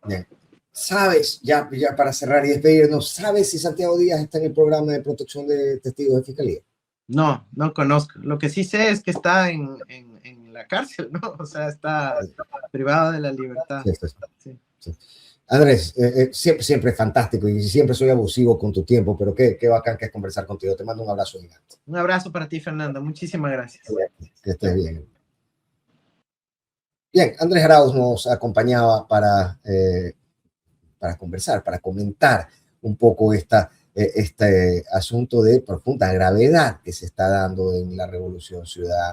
Bien. ¿Sabes, ya para cerrar y despedirnos, sabes si Santiago Díaz está en el programa de protección de testigos de fiscalía? No, no conozco. Lo que sí sé es que está en la cárcel, ¿no? O sea, está privado de la libertad. Sí. Andrés, siempre es fantástico y siempre soy abusivo con tu tiempo, pero qué bacán que es conversar contigo. Te mando un abrazo gigante. Un abrazo para ti, Fernando. Muchísimas gracias. Que estés bien. Bien, Andrés Arauz nos acompañaba para conversar, para comentar un poco este asunto de profunda gravedad que se está dando en la Revolución Ciudadana.